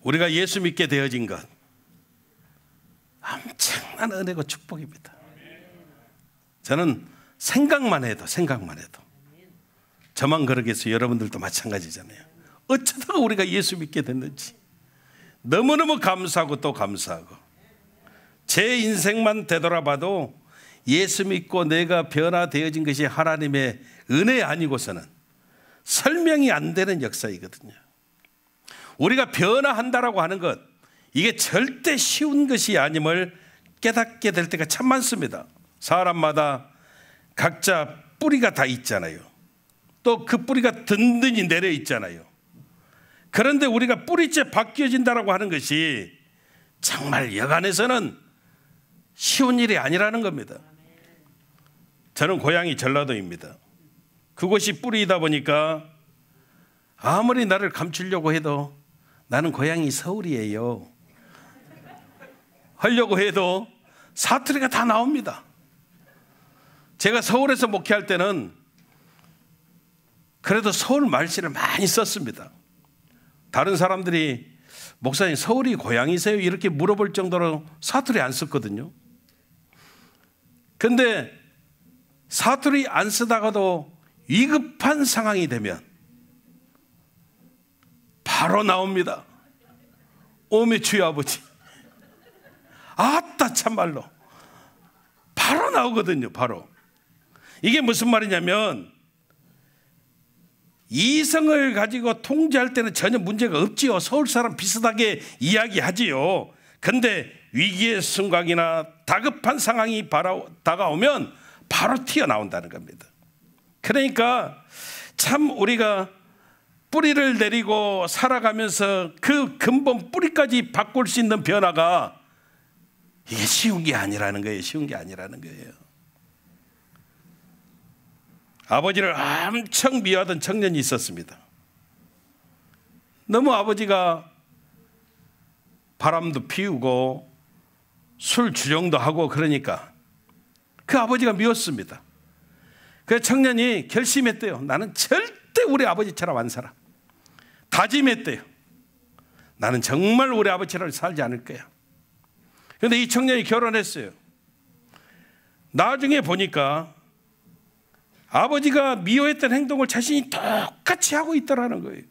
우리가 예수 믿게 되어진 것 엄청난 은혜고 축복입니다. 저는 생각만 해도 저만 그러겠어요. 여러분들도 마찬가지잖아요. 어쩌다가 우리가 예수 믿게 됐는지 너무너무 감사하고 또 감사하고, 제 인생만 되돌아봐도 예수 믿고 내가 변화되어진 것이 하나님의 은혜 아니고서는 설명이 안 되는 역사이거든요. 우리가 변화한다라고 하는 것, 이게 절대 쉬운 것이 아님을 깨닫게 될 때가 참 많습니다. 사람마다 각자 뿌리가 다 있잖아요. 또 그 뿌리가 든든히 내려 있잖아요. 그런데 우리가 뿌리째 바뀌어진다라고 하는 것이 정말 여간에서는 쉬운 일이 아니라는 겁니다. 저는 고향이 전라도입니다. 그곳이 뿌리이다 보니까 아무리 나를 감추려고 해도 나는 고향이 서울이에요 하려고 해도 사투리가 다 나옵니다. 제가 서울에서 목회할 때는 그래도 서울 말씨를 많이 썼습니다. 다른 사람들이 목사님 서울이 고향이세요? 이렇게 물어볼 정도로 사투리 안 썼거든요. 근데 사투리 안 쓰다가도 위급한 상황이 되면 바로 나옵니다. 오메 주여 아버지. 아따 참말로 바로 나오거든요. 바로. 이게 무슨 말이냐면, 이성을 가지고 통제할 때는 전혀 문제가 없지요. 서울 사람 비슷하게 이야기하지요. 근데 위기의 순간이나 다급한 상황이 다가오면 바로 튀어나온다는 겁니다. 그러니까 참 우리가 뿌리를 내리고 살아가면서 그 근본 뿌리까지 바꿀 수 있는 변화가 이게 쉬운 게 아니라는 거예요. 쉬운 게 아니라는 거예요. 아버지를 엄청 미워하던 청년이 있었습니다. 너무 아버지가 바람도 피우고 술 주정도 하고 그러니까 그 아버지가 미웠습니다. 그 청년이 결심했대요. 나는 절대 우리 아버지처럼 안 살아. 다짐했대요. 나는 정말 우리 아버지처럼 살지 않을 거야. 그런데 이 청년이 결혼했어요. 나중에 보니까 아버지가 미워했던 행동을 자신이 똑같이 하고 있더라는 거예요.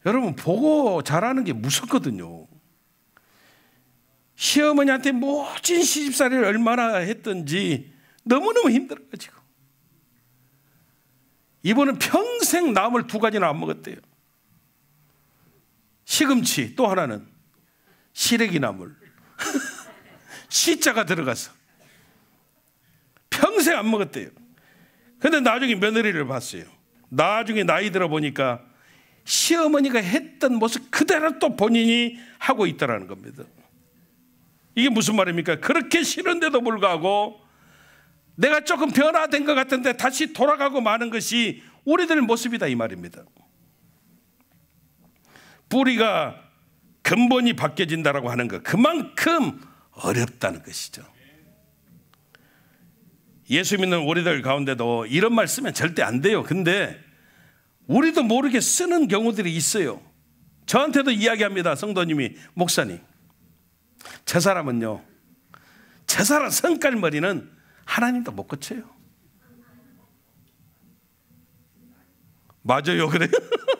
여러분, 보고 자라는 게 무섭거든요. 시어머니한테 모진 시집살이를 얼마나 했던지 너무너무 힘들어가지고 이분은 평생 나물 2가지나 안 먹었대요. 시금치, 또 하나는 시래기 나물. 시자가 들어가서 평생 안 먹었대요. 근데 나중에 며느리를 봤어요. 나중에 나이 들어 보니까 시어머니가 했던 모습 그대로 또 본인이 하고 있다는 겁니다. 이게 무슨 말입니까? 그렇게 싫은데도 불구하고 내가 조금 변화된 것 같은데 다시 돌아가고 마는 것이 우리들 모습이다 이 말입니다. 뿌리가 근본이 바뀌어진다라고 하는 것, 그만큼 어렵다는 것이죠. 예수 믿는 우리들 가운데도 이런 말 쓰면 절대 안 돼요. 근데 우리도 모르게 쓰는 경우들이 있어요. 저한테도 이야기합니다. 성도님이, 목사님, 저 사람은요, 저 사람 성깔머리는 하나님도 못 고쳐요. 맞아요. 그래요?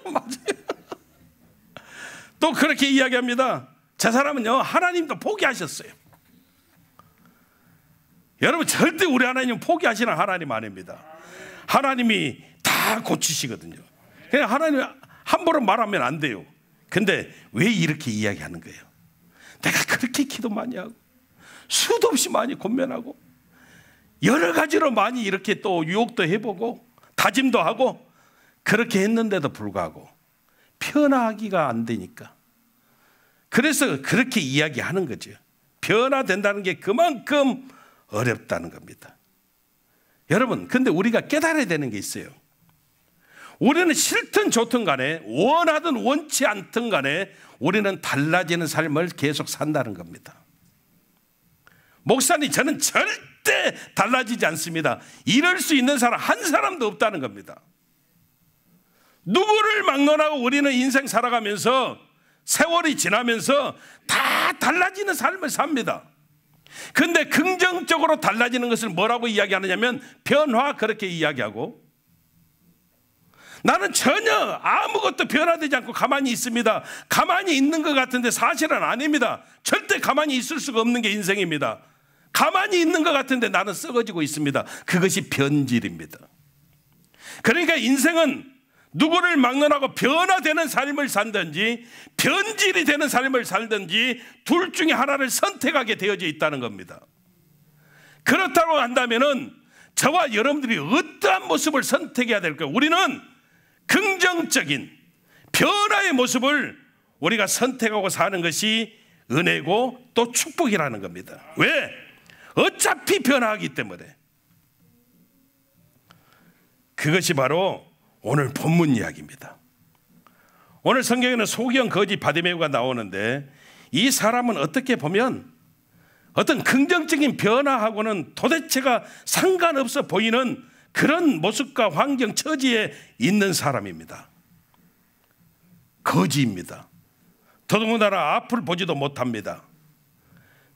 맞아요. 또 그렇게 이야기합니다. 저 사람은요, 하나님도 포기하셨어요. 여러분, 절대 우리 하나님은 포기하시는 하나님 아닙니다. 하나님이 다 고치시거든요. 그냥 하나님 함부로 말하면 안 돼요. 근데 왜 이렇게 이야기하는 거예요? 내가 그렇게 기도 많이 하고 수도 없이 많이 권면하고 여러 가지로 많이 이렇게 또 유혹도 해보고 다짐도 하고 그렇게 했는데도 불구하고 변화하기가 안 되니까, 그래서 그렇게 이야기하는 거죠. 변화된다는 게 그만큼 어렵다는 겁니다. 여러분, 근데 우리가 깨달아야 되는 게 있어요. 우리는 싫든 좋든 간에, 원하든 원치 않든 간에 우리는 달라지는 삶을 계속 산다는 겁니다. 목사님, 저는 절대 달라지지 않습니다. 이럴 수 있는 사람 한 사람도 없다는 겁니다. 누구를 막론하고 우리는 인생 살아가면서 세월이 지나면서 다 달라지는 삶을 삽니다. 근데 긍정적으로 달라지는 것을 뭐라고 이야기하느냐면 변화, 그렇게 이야기하고, 나는 전혀 아무것도 변화되지 않고 가만히 있습니다. 가만히 있는 것 같은데 사실은 아닙니다. 절대 가만히 있을 수가 없는 게 인생입니다. 가만히 있는 것 같은데 나는 썩어지고 있습니다. 그것이 변질입니다. 그러니까 인생은 누구를 막론하고 변화되는 삶을 살든지 변질이 되는 삶을 살든지 둘 중에 하나를 선택하게 되어져 있다는 겁니다. 그렇다고 한다면은 저와 여러분들이 어떠한 모습을 선택해야 될까요? 우리는 긍정적인 변화의 모습을 우리가 선택하고 사는 것이 은혜고 또 축복이라는 겁니다. 왜? 어차피 변화하기 때문에. 그것이 바로 오늘 본문 이야기입니다. 오늘 성경에는 소경 거지 바디메오가 나오는데, 이 사람은 어떻게 보면 어떤 긍정적인 변화하고는 도대체가 상관없어 보이는 그런 모습과 환경, 처지에 있는 사람입니다. 거지입니다. 더더군다나 앞을 보지도 못합니다.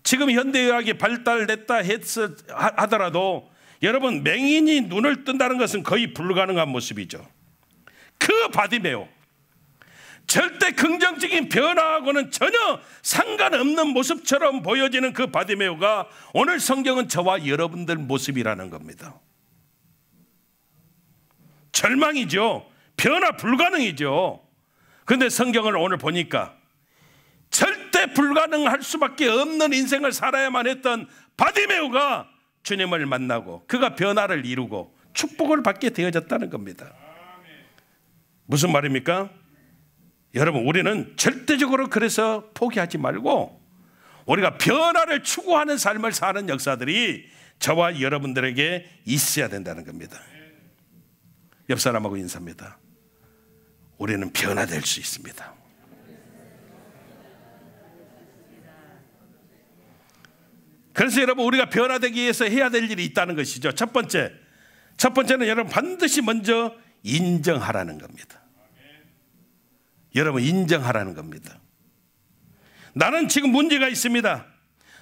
지금 현대의학이 발달됐다 하더라도 여러분, 맹인이 눈을 뜬다는 것은 거의 불가능한 모습이죠. 그 바디메오, 절대 긍정적인 변화하고는 전혀 상관없는 모습처럼 보여지는 그 바디메오가 오늘 성경은 저와 여러분들 모습이라는 겁니다. 절망이죠. 변화 불가능이죠. 그런데 성경을 오늘 보니까 절대 불가능할 수밖에 없는 인생을 살아야만 했던 바디메오가 주님을 만나고 그가 변화를 이루고 축복을 받게 되어졌다는 겁니다. 무슨 말입니까? 여러분, 우리는 절대적으로 그래서 포기하지 말고 우리가 변화를 추구하는 삶을 사는 역사들이 저와 여러분들에게 있어야 된다는 겁니다. 옆 사람하고 인사합니다. 우리는 변화될 수 있습니다. 그래서 여러분, 우리가 변화되기 위해서 해야 될 일이 있다는 것이죠. 첫 번째는 여러분 반드시 먼저 인정하라는 겁니다. 여러분, 인정하라는 겁니다. 나는 지금 문제가 있습니다.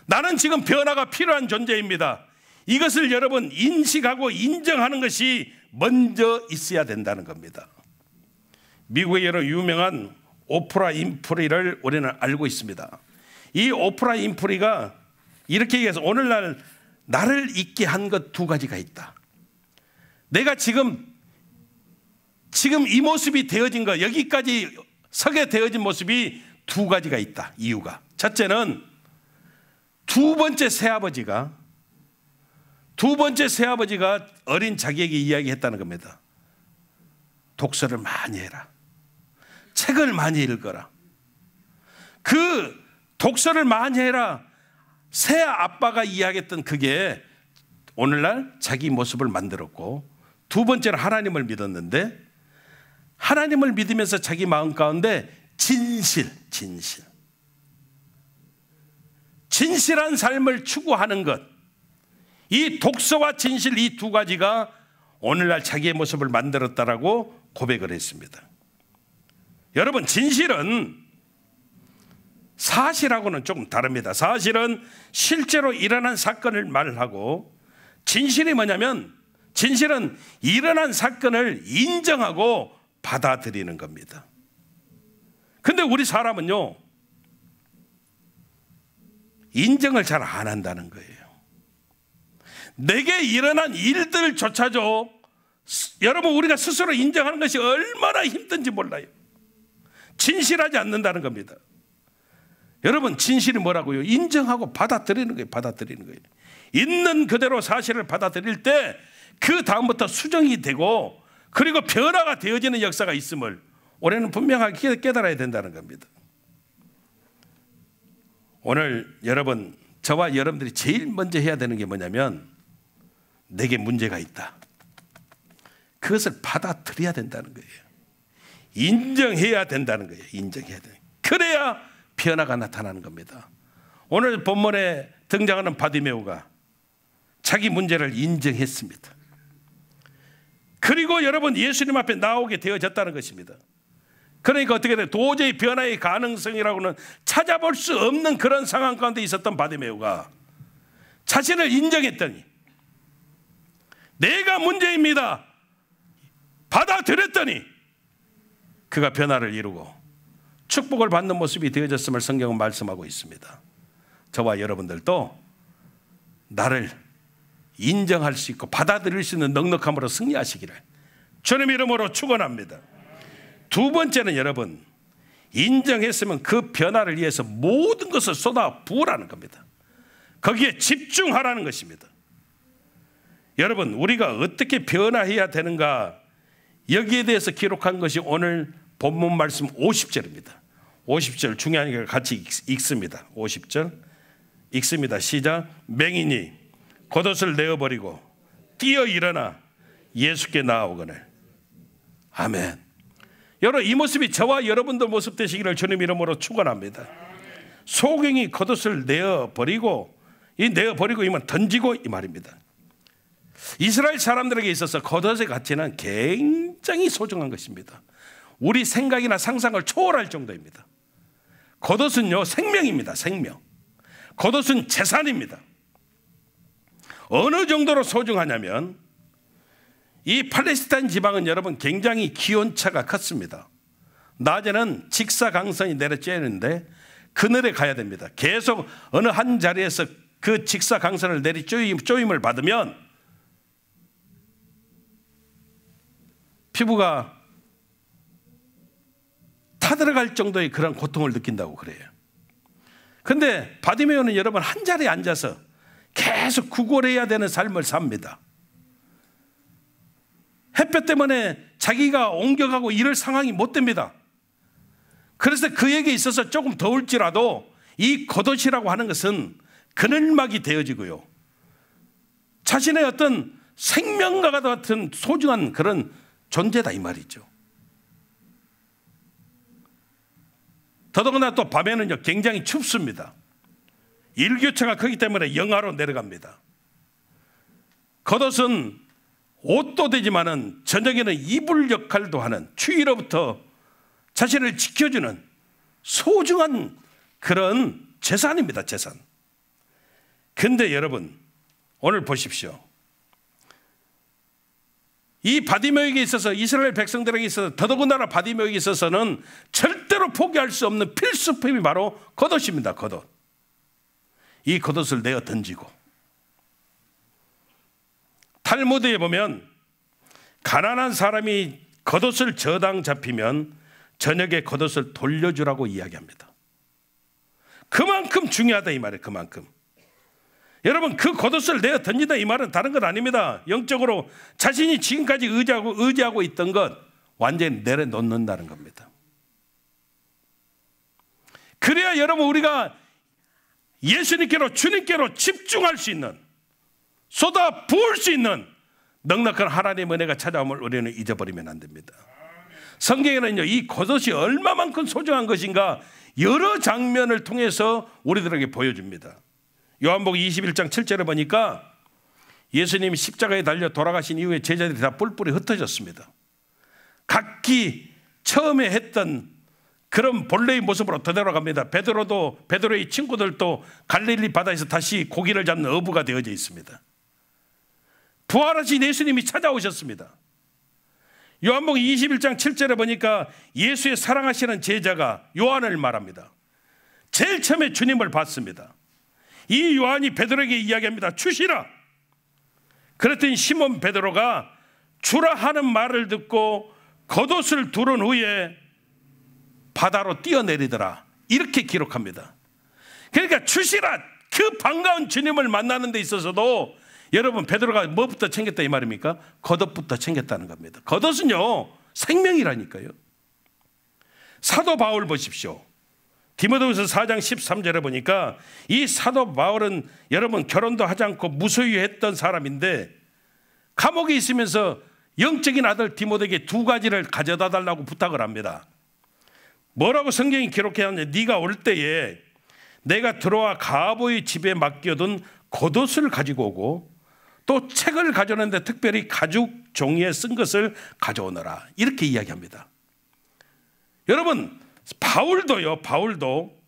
나는 지금 변화가 필요한 존재입니다. 이것을 여러분 인식하고 인정하는 것이 먼저 있어야 된다는 겁니다. 미국의 여러 유명한 오프라 윈프리를 우리는 알고 있습니다. 이 오프라 윈프리가 이렇게 얘기해서 오늘날 나를 잊게 한 것 두 가지가 있다. 내가 지금 이 모습이 되어진 것, 여기까지 서게 되어진 모습이 두 가지가 있다. 이유가, 첫째는 두 번째 새아버지가 어린 자기에게 이야기했다는 겁니다. 독서를 많이 해라. 책을 많이 읽어라. 그 독서를 많이 해라. 새 아빠가 이야기했던 그게 오늘날 자기 모습을 만들었고, 두 번째는 하나님을 믿었는데, 하나님을 믿으면서 자기 마음 가운데 진실한 삶을 추구하는 것, 이 독서와 진실, 이 두 가지가 오늘날 자기의 모습을 만들었다라고 고백을 했습니다. 여러분, 진실은 사실하고는 조금 다릅니다. 사실은 실제로 일어난 사건을 말하고, 진실이 뭐냐면 진실은 일어난 사건을 인정하고 받아들이는 겁니다. 근데 우리 사람은요, 인정을 잘 안 한다는 거예요. 내게 일어난 일들조차도 여러분, 우리가 스스로 인정하는 것이 얼마나 힘든지 몰라요. 진실하지 않는다는 겁니다. 여러분, 진실이 뭐라고요? 인정하고 받아들이는 거예요. 받아들이는 거예요. 있는 그대로 사실을 받아들일 때 그 다음부터 수정이 되고, 그리고 변화가 되어지는 역사가 있음을 우리는 분명하게 깨달아야 된다는 겁니다. 오늘 여러분, 저와 여러분들이 제일 먼저 해야 되는 게 뭐냐면, 내게 문제가 있다. 그것을 받아들여야 된다는 거예요. 인정해야 된다는 거예요. 인정해야 돼. 그래야 변화가 나타나는 겁니다. 오늘 본문에 등장하는 바디메오가 자기 문제를 인정했습니다. 그리고 여러분 예수님 앞에 나오게 되어졌다는 것입니다. 그러니까 어떻게 돼요? 도저히 변화의 가능성이라고는 찾아볼 수 없는 그런 상황 가운데 있었던 바디메오가 자신을 인정했더니 내가 문제입니다 받아들였더니 그가 변화를 이루고 축복을 받는 모습이 되어졌음을 성경은 말씀하고 있습니다. 저와 여러분들도 나를 인정할 수 있고 받아들일 수 있는 넉넉함으로 승리하시기를 주님 이름으로 축원합니다. 두 번째는 여러분, 인정했으면 그 변화를 위해서 모든 것을 쏟아 부으라는 겁니다. 거기에 집중하라는 것입니다. 여러분, 우리가 어떻게 변화해야 되는가, 여기에 대해서 기록한 것이 오늘 본문 말씀 50절입니다. 50절 중요하니까 같이 읽습니다. 50절 읽습니다. 시작. 맹인이 겉옷을 내어버리고 뛰어 일어나 예수께 나아오거늘. 아멘. 여러분, 이 모습이 저와 여러분들 모습 되시기를 주님 이름으로 축원합니다. 소경이 겉옷을 내어버리고, 이 내어버리고 이면 던지고 이 말입니다. 이스라엘 사람들에게 있어서 겉옷의 가치는 굉장히 소중한 것입니다. 우리 생각이나 상상을 초월할 정도입니다. 겉옷은요 생명입니다. 생명. 겉옷은 재산입니다. 어느 정도로 소중하냐면 이 팔레스타인 지방은 여러분 굉장히 기온차가 컸습니다. 낮에는 직사광선이 내려쬐는데 그늘에 가야 됩니다. 계속 어느 한 자리에서 그 직사광선을 쪼임을 받으면 피부가 타들어갈 정도의 그런 고통을 느낀다고 그래요. 그런데 바디메오는 여러분 한 자리에 앉아서 계속 구걸해야 되는 삶을 삽니다. 햇볕 때문에 자기가 옮겨가고 이럴 상황이 못 됩니다. 그래서 그에게 있어서 조금 더울지라도 이 겉옷이라고 하는 것은 그늘막이 되어지고요, 자신의 어떤 생명과 같은 소중한 그런 존재다 이 말이죠. 더더구나 또 밤에는 굉장히 춥습니다. 일교차가 크기 때문에 영하로 내려갑니다. 겉옷은 옷도 되지만은 저녁에는 이불 역할도 하는, 추위로부터 자신을 지켜주는 소중한 그런 재산입니다. 재산. 근데 여러분 오늘 보십시오. 이 바디메오에게 있어서, 이스라엘 백성들에게 있어서, 더더군다나 바디메오에게 있어서는 절대로 포기할 수 없는 필수품이 바로 겉옷입니다. 겉옷. 이 겉옷을 내어 던지고, 탈무드에 보면 가난한 사람이 겉옷을 저당 잡히면 저녁에 겉옷을 돌려주라고 이야기합니다. 그만큼 중요하다 이 말이에요. 그만큼. 여러분, 그 겉옷을 내어 던진다 이 말은 다른 건 아닙니다. 영적으로 자신이 지금까지 의지하고 있던 것 완전히 내려놓는다는 겁니다. 그래야 여러분 우리가 예수님께로, 주님께로 집중할 수 있는, 쏟아 부을 수 있는 넉넉한 하나님의 은혜가 찾아옴을 우리는 잊어버리면 안 됩니다. 성경에는요, 이 겉옷이 얼마만큼 소중한 것인가 여러 장면을 통해서 우리들에게 보여줍니다. 요한복음 21장 7절에 보니까 예수님이 십자가에 달려 돌아가신 이후에 제자들이 다 뿔뿔이 흩어졌습니다. 각기 처음에 했던 그런 본래의 모습으로 되돌아갑니다. 베드로의 친구들도 갈릴리 바다에서 다시 고기를 잡는 어부가 되어져 있습니다. 부활하신 예수님이 찾아오셨습니다. 요한복음 21장 7절에 보니까 예수의 사랑하시는 제자가 요한을 말합니다. 제일 처음에 주님을 봤습니다. 이 요한이 베드로에게 이야기합니다. 주시라. 그랬더니 시몬 베드로가 주라 하는 말을 듣고 겉옷을 두른 후에 바다로 뛰어내리더라. 이렇게 기록합니다. 그러니까 주시라, 그 반가운 주님을 만나는 데 있어서도 여러분 베드로가 뭐부터 챙겼다 이 말입니까? 겉옷부터 챙겼다는 겁니다. 겉옷은요 생명이라니까요. 사도 바울 보십시오. 디모데후서 4장 13절에 보니까 이 사도 바울은 여러분 결혼도 하지 않고 무소유했던 사람인데 감옥에 있으면서 영적인 아들 디모데에게 두 가지를 가져다 달라고 부탁을 합니다. 뭐라고 성경이 기록해놨냐? 네가 올 때에 내가 들어와 가보의 집에 맡겨둔 겉옷을 가지고 오고 또 책을 가져오는데 특별히 가죽 종이에 쓴 것을 가져오너라. 이렇게 이야기합니다. 여러분, 바울도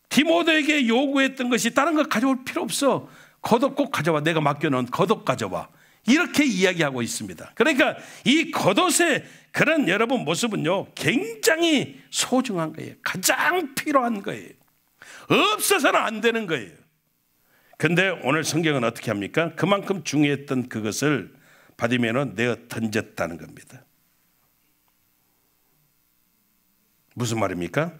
디모데에게 요구했던 것이 다른 거 가져올 필요 없어. 겉옷 꼭 가져와. 내가 맡겨놓은 겉옷 가져와. 이렇게 이야기하고 있습니다. 그러니까 이 겉옷의 그런 여러분 모습은요, 굉장히 소중한 거예요. 가장 필요한 거예요. 없어서는 안 되는 거예요. 근데 오늘 성경은 어떻게 합니까? 그만큼 중요했던 그것을 바디메오는 내어 던졌다는 겁니다. 무슨 말입니까?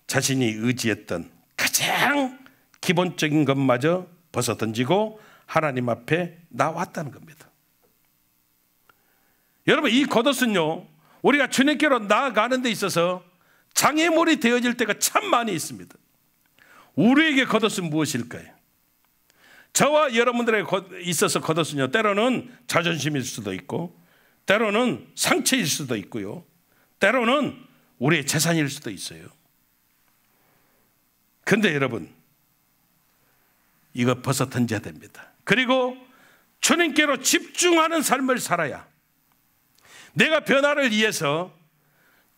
자신이 의지했던 가장 기본적인 것마저 벗어 던지고 하나님 앞에 나왔다는 겁니다. 여러분, 이 겉옷은요, 우리가 주님께로 나아가는 데 있어서 장애물이 되어질 때가 참 많이 있습니다. 우리에게 겉옷은 무엇일까요? 저와 여러분들에게 있어서 겉옷은요, 때로는 자존심일 수도 있고, 때로는 상처일 수도 있고요, 때로는 우리의 재산일 수도 있어요. 근데 여러분, 이거 벗어 던져야 됩니다. 그리고 주님께로 집중하는 삶을 살아야, 내가 변화를 위해서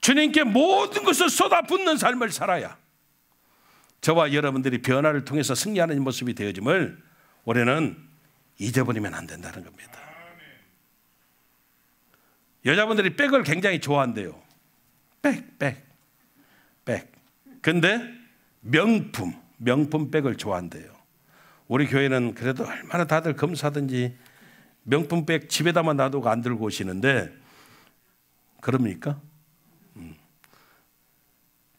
주님께 모든 것을 쏟아붓는 삶을 살아야 저와 여러분들이 변화를 통해서 승리하는 모습이 되어짐을 올해는 잊어버리면 안 된다는 겁니다. 여자분들이 백을 굉장히 좋아한대요. 백. 근데 명품 백을 좋아한대요. 우리 교회는 그래도 얼마나 다들 검사든지 명품 백 집에다만 놔두고 안 들고 오시는데, 그럽니까?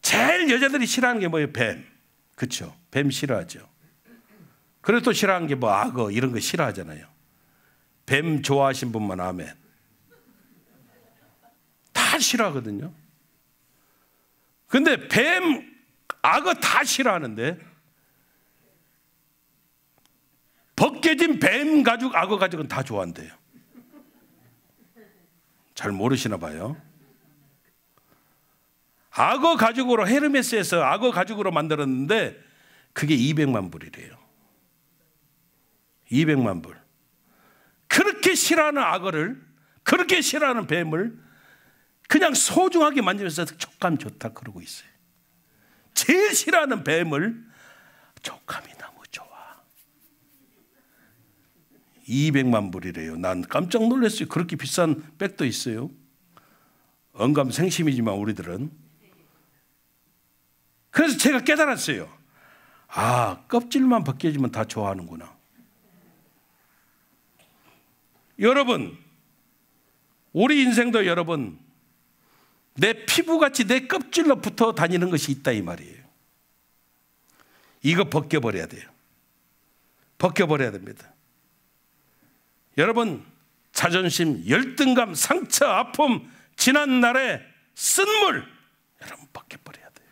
제일 여자들이 싫어하는 게 뭐예요? 뱀. 그렇죠? 뱀 싫어하죠. 그래도 또 싫어하는 게 뭐 악어 이런 거 싫어하잖아요. 뱀 좋아하신 분만 아멘. 다 싫어하거든요. 근데 뱀, 악어 다 싫어하는데 벗겨진 뱀 가죽, 악어 가죽은 다 좋아한대요. 잘 모르시나 봐요. 악어 가죽으로, 헤르메스에서 악어 가죽으로 만들었는데 그게 200만 불이래요. 200만 불. 그렇게 싫어하는 악어를, 그렇게 싫어하는 뱀을 그냥 소중하게 만지면서 촉감 좋다 그러고 있어요. 제일 싫어하는 뱀을 촉감이 너무 좋아. 200만 불이래요. 난 깜짝 놀랐어요. 그렇게 비싼 백도 있어요. 언감생심이지만 우리들은. 그래서 제가 깨달았어요. 아, 껍질만 벗겨지면 다 좋아하는구나. 여러분, 우리 인생도 여러분, 내 피부같이 내 껍질로 붙어 다니는 것이 있다 이 말이에요. 이거 벗겨버려야 돼요. 벗겨버려야 됩니다. 여러분, 자존심, 열등감, 상처, 아픔, 지난 날의 쓴물, 여러분 벗겨버려야 돼요.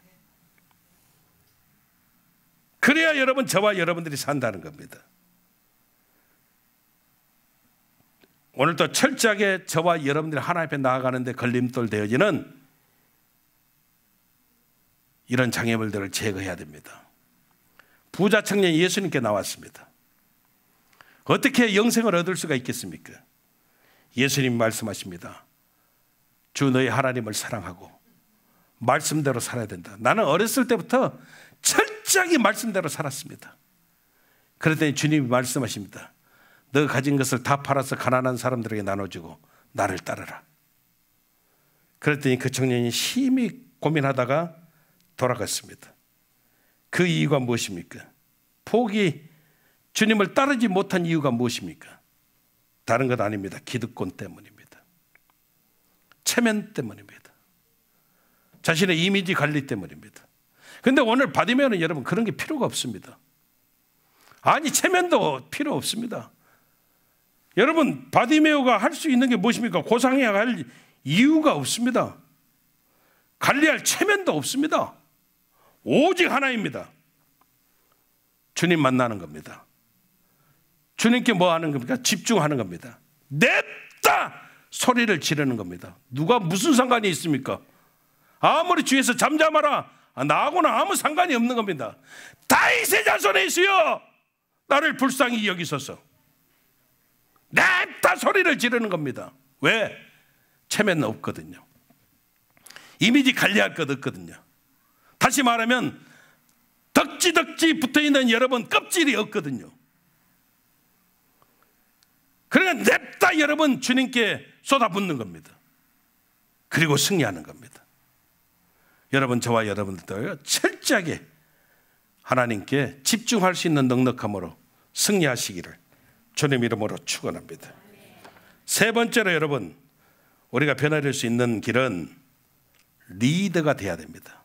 그래야 여러분, 저와 여러분들이 산다는 겁니다. 오늘도 철저하게 저와 여러분들이 하나님 앞에 나아가는데 걸림돌 되어지는 이런 장애물들을 제거해야 됩니다. 부자 청년이 예수님께 나왔습니다. 어떻게 영생을 얻을 수가 있겠습니까? 예수님 말씀하십니다. 주 너희 하나님을 사랑하고 말씀대로 살아야 된다. 나는 어렸을 때부터 철저하게 말씀대로 살았습니다. 그랬더니 주님이 말씀하십니다. 너 가진 것을 다 팔아서 가난한 사람들에게 나눠주고 나를 따르라. 그랬더니 그 청년이 심히 고민하다가 돌아갔습니다. 그 이유가 무엇입니까? 주님을 따르지 못한 이유가 무엇입니까? 다른 것 아닙니다. 기득권 때문입니다. 체면 때문입니다. 자신의 이미지 관리 때문입니다. 그런데 오늘 바디메오는 여러분 그런 게 필요가 없습니다. 아니, 체면도 필요 없습니다. 여러분, 바디메오가 할 수 있는 게 무엇입니까? 고상해야 할 이유가 없습니다. 관리할 체면도 없습니다. 오직 하나입니다. 주님 만나는 겁니다. 주님께 뭐 하는 겁니까? 집중하는 겁니다. 냅다 소리를 지르는 겁니다. 누가 무슨 상관이 있습니까? 아무리 주위에서 잠잠하라, 나하고는 아무 상관이 없는 겁니다. 다윗의 자손의 예수여, 나를 불쌍히 여기소서. 냅다 소리를 지르는 겁니다. 왜? 체면은 없거든요. 이미지 관리할 것 없거든요. 다시 말하면 덕지덕지 붙어있는 여러분 껍질이 없거든요. 그러니까 냅다 여러분 주님께 쏟아붓는 겁니다. 그리고 승리하는 겁니다. 여러분, 저와 여러분들도 철저하게 하나님께 집중할 수 있는 넉넉함으로 승리하시기를 주님 이름으로 축원합니다. 세 번째로 여러분, 우리가 변화될 수 있는 길은 리더가 돼야 됩니다.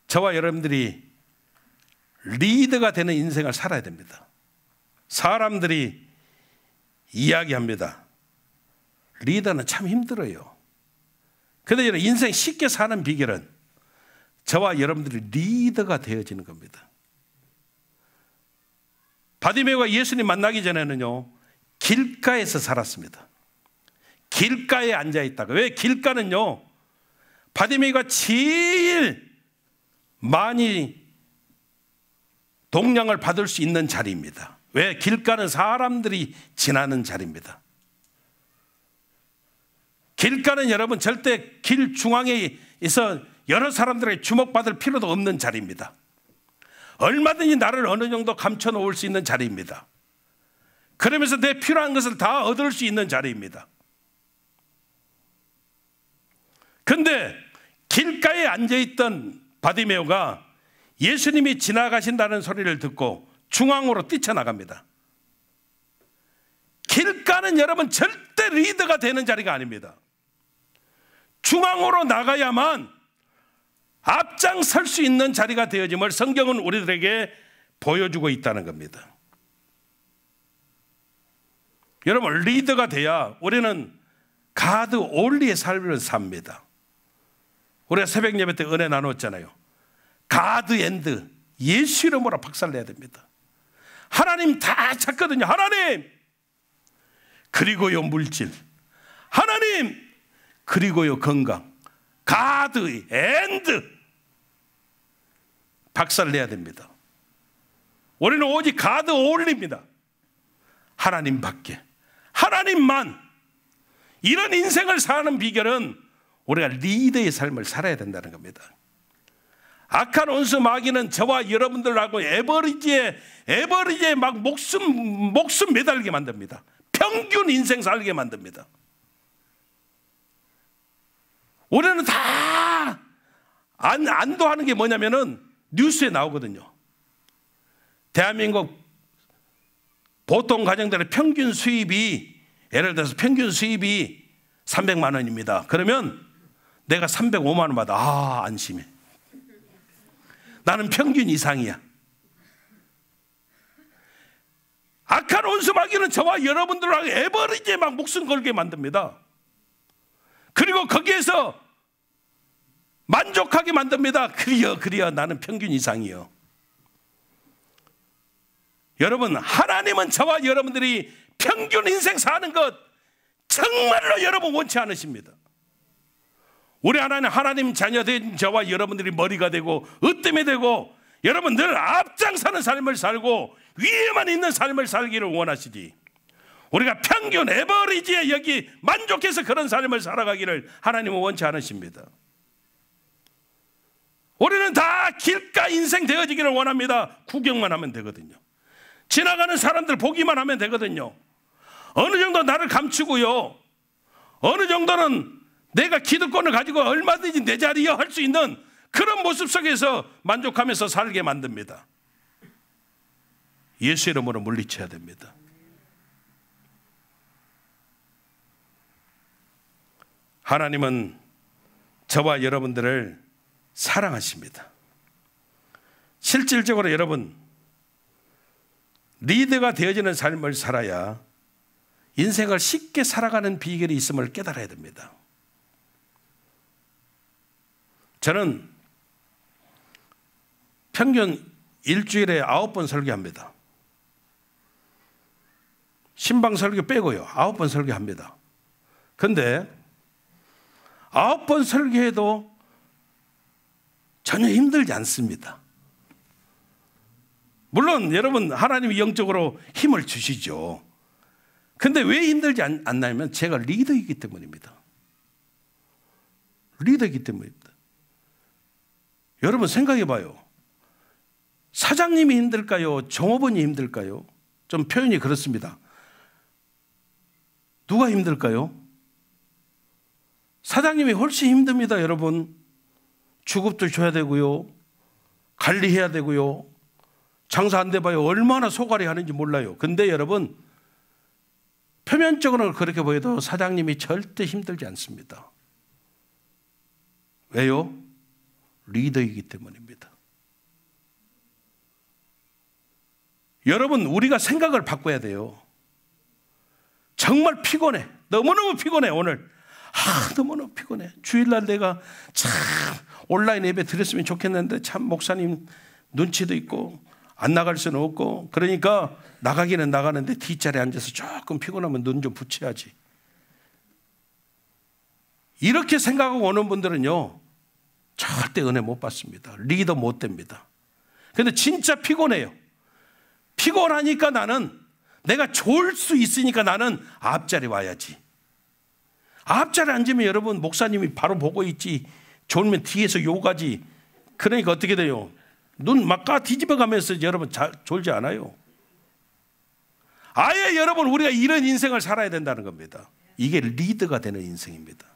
저와 여러분들이 리더가 되는 인생을 살아야 됩니다. 사람들이 이야기합니다. 리더는 참 힘들어요. 그런데 여러분, 인생 쉽게 사는 비결은 저와 여러분들이 리더가 되어지는 겁니다. 바디메오가 예수님 만나기 전에는요, 길가에서 살았습니다. 길가에 앉아있다가. 왜? 길가는요, 바디메오가 제일 많이 동량을 받을 수 있는 자리입니다. 왜? 길가는 사람들이 지나는 자리입니다. 길가는 여러분 절대 길 중앙에 있어 여러 사람들에게 주목받을 필요도 없는 자리입니다. 얼마든지 나를 어느 정도 감춰 놓을 수 있는 자리입니다. 그러면서 내 필요한 것을 다 얻을 수 있는 자리입니다. 그런데 길가에 앉아있던 바디메오가 예수님이 지나가신다는 소리를 듣고 중앙으로 뛰쳐나갑니다. 길가는 여러분 절대 리더가 되는 자리가 아닙니다. 중앙으로 나가야만 앞장설 수 있는 자리가 되어짐을 성경은 우리들에게 보여주고 있다는 겁니다. 여러분, 리더가 돼야 우리는 가드 올리의 삶을 삽니다. 우리가 새벽 예배 때 은혜 나눴잖아요. 가드 앤드, 예수 이름으로 박살내야 됩니다. 하나님 다 찾거든요. 하나님, 그리고요 물질, 하나님, 그리고요 건강, 가드 앤드 박살내야 됩니다. 우리는 오직 가드 올립니다. 하나님밖에, 하나님만. 이런 인생을 사는 비결은 우리가 리더의 삶을 살아야 된다는 겁니다. 악한 원수 마귀는 저와 여러분들하고 에버리지에 막 목숨 매달게 만듭니다. 평균 인생 살게 만듭니다. 우리는 다 안도하는 게 뭐냐면은 뉴스에 나오거든요. 대한민국 보통 가정들의 평균 수입이, 예를 들어서 평균 수입이 300만 원입니다. 그러면 내가 305만 원 받아. 아, 안심해. 나는 평균 이상이야. 악한 원수 마귀는 저와 여러분들하고 에버리지에 막 목숨 걸게 만듭니다. 그리고 거기에서 만족하게 만듭니다. 그리여 나는 평균 이상이요. 여러분, 하나님은 저와 여러분들이 평균 인생 사는 것 정말로 여러분 원치 않으십니다. 우리 하나님 자녀된 저와 여러분들이 머리가 되고 으뜸이 되고 여러분 늘 앞장서는 삶을 살고 위에만 있는 삶을 살기를 원하시지, 우리가 평균 에버리지에 여기 만족해서 그런 삶을 살아가기를 하나님은 원치 않으십니다. 우리는 다 길가 인생 되어지기를 원합니다. 구경만 하면 되거든요. 지나가는 사람들 보기만 하면 되거든요. 어느 정도 나를 감추고요, 어느 정도는 내가 기득권을 가지고 얼마든지 내 자리에 할 수 있는 그런 모습 속에서 만족하면서 살게 만듭니다. 예수 이름으로 물리쳐야 됩니다. 하나님은 저와 여러분들을 사랑하십니다. 실질적으로 여러분, 리더가 되어지는 삶을 살아야 인생을 쉽게 살아가는 비결이 있음을 깨달아야 됩니다. 저는 평균 일주일에 9번 설교합니다. 신방 설교 빼고요. 9번 설교합니다. 그런데 9번 설교해도 전혀 힘들지 않습니다. 물론 여러분, 하나님이 영적으로 힘을 주시죠. 근데 왜 힘들지 않나면 제가 리더이기 때문입니다. 리더이기 때문입니다. 여러분 생각해 봐요. 사장님이 힘들까요? 종업원이 힘들까요? 좀 표현이 그렇습니다. 누가 힘들까요? 사장님이 훨씬 힘듭니다, 여러분. 주급도 줘야 되고요. 관리해야 되고요. 장사 안 돼봐요. 얼마나 소갈이 하는지 몰라요. 근데 여러분, 표면적으로는 그렇게 보여도 사장님이 절대 힘들지 않습니다. 왜요? 리더이기 때문입니다. 여러분, 우리가 생각을 바꿔야 돼요. 정말 피곤해. 너무너무 피곤해, 오늘. 너무너무 피곤해. 주일날 내가 참 온라인 예배 드렸으면 좋겠는데 참 목사님 눈치도 있고 안 나갈 수는 없고 그러니까 나가기는 나가는데 뒷자리에 앉아서 조금 피곤하면 눈 좀 붙여야지. 이렇게 생각하고 오는 분들은요, 절대 은혜 못 받습니다. 리더 못 됩니다. 근데 진짜 피곤해요. 피곤하니까 나는 내가 좋을 수 있으니까 나는 앞자리 와야지. 앞자리 앉으면 여러분 목사님이 바로 보고 있지. 졸면 뒤에서 욕하지. 그러니까 어떻게 돼요? 눈 막 뒤집어 가면서 여러분 졸지 않아요. 아예 여러분 우리가 이런 인생을 살아야 된다는 겁니다. 이게 리더가 되는 인생입니다.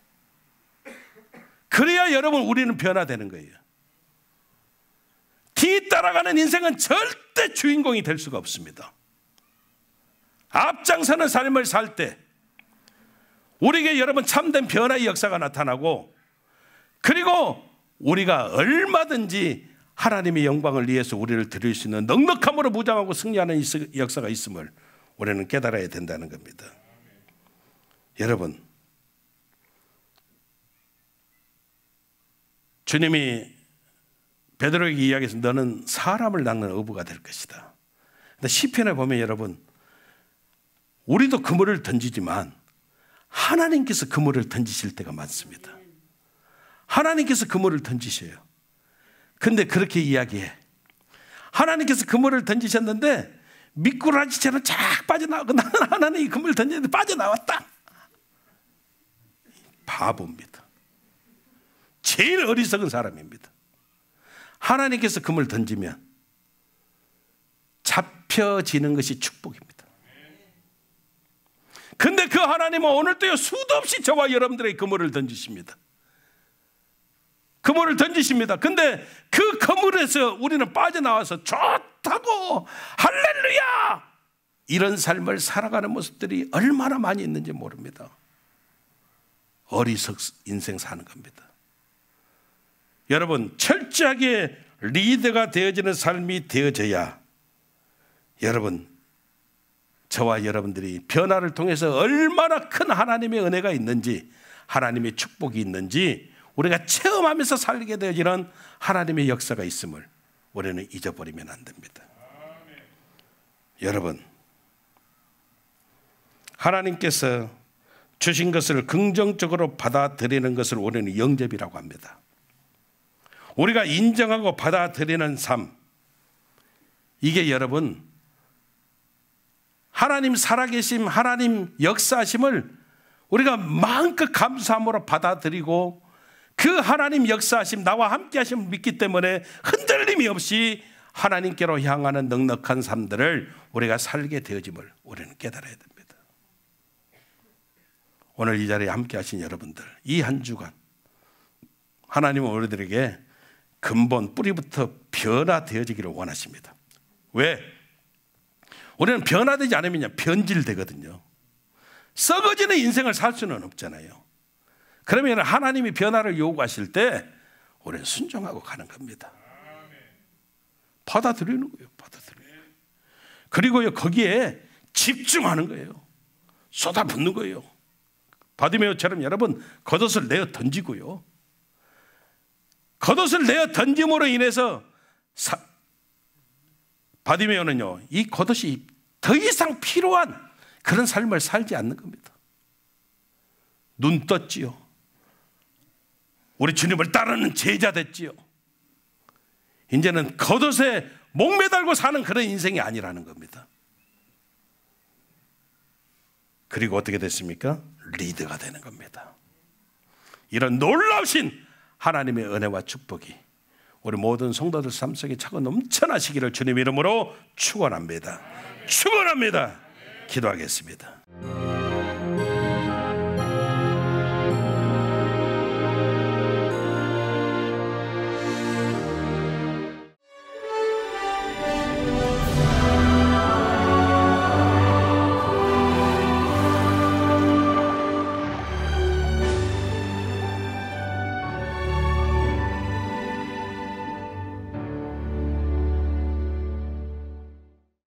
그래야 여러분 우리는 변화되는 거예요. 뒤 따라가는 인생은 절대 주인공이 될 수가 없습니다. 앞장서는 삶을 살 때 우리에게 여러분 참된 변화의 역사가 나타나고 그리고 우리가 얼마든지 하나님의 영광을 위해서 우리를 드릴 수 있는 넉넉함으로 무장하고 승리하는 역사가 있음을 우리는 깨달아야 된다는 겁니다. 여러분, 주님이 베드로에게 이야기해서 너는 사람을 낚는 어부가 될 것이다. 근데 시편에 보면 여러분, 우리도 그물을 던지지만 하나님께서 그물을 던지실 때가 많습니다. 하나님께서 그물을 던지셔요. 근데 그렇게 이야기해. 하나님께서 그물을 던지셨는데 미꾸라지처럼 쫙 빠져나오고 나는 하나님이 그물을 던졌는데 빠져나왔다. 바보입니다. 제일 어리석은 사람입니다. 하나님께서 그물을 던지면 잡혀지는 것이 축복입니다. 근데 그 하나님은 오늘도요 수도 없이 저와 여러분들의 그물을 던지십니다. 그물을 던지십니다. 근데 그 그물에서 우리는 빠져나와서 좋다고 할렐루야 이런 삶을 살아가는 모습들이 얼마나 많이 있는지 모릅니다. 어리석 인생 사는 겁니다. 여러분, 철저하게 리더가 되어지는 삶이 되어져야 여러분, 저와 여러분들이 변화를 통해서 얼마나 큰 하나님의 은혜가 있는지, 하나님의 축복이 있는지 우리가 체험하면서 살게 되어지는 하나님의 역사가 있음을 우리는 잊어버리면 안 됩니다. 여러분, 하나님께서 주신 것을 긍정적으로 받아들이는 것을 우리는 영접이라고 합니다. 우리가 인정하고 받아들이는 삶, 이게 여러분 하나님 살아계심, 하나님 역사하심을 우리가 마음껏 감사함으로 받아들이고 그 하나님 역사하심, 나와 함께 하심을 믿기 때문에 흔들림이 없이 하나님께로 향하는 넉넉한 삶들을 우리가 살게 되어짐을 우리는 깨달아야 됩니다. 오늘 이 자리에 함께 하신 여러분들, 이 한 주간 하나님은 우리들에게 근본 뿌리부터 변화되어지기를 원하십니다. 왜? 우리는 변화되지 않으면 변질되거든요. 썩어지는 인생을 살 수는 없잖아요. 그러면 하나님이 변화를 요구하실 때 우리는 순종하고 가는 겁니다. 받아들이는 거예요. 받아들이는 거예요. 그리고요, 거기에 집중하는 거예요. 쏟아붓는 거예요. 바디메오처럼 여러분 겉옷을 내어 던지고요. 겉옷을 내어 던짐으로 인해서 바디메오는요, 이 겉옷이 더 이상 필요한 그런 삶을 살지 않는 겁니다. 눈 떴지요. 우리 주님을 따르는 제자 됐지요. 이제는 겉옷에 목매달고 사는 그런 인생이 아니라는 겁니다. 그리고 어떻게 됐습니까? 리더가 되는 겁니다. 이런 놀라우신 하나님의 은혜와 축복이 우리 모든 성도들 삶 속에 차고 넘쳐나시기를 주님 이름으로 축원합니다. 축원합니다. 기도하겠습니다.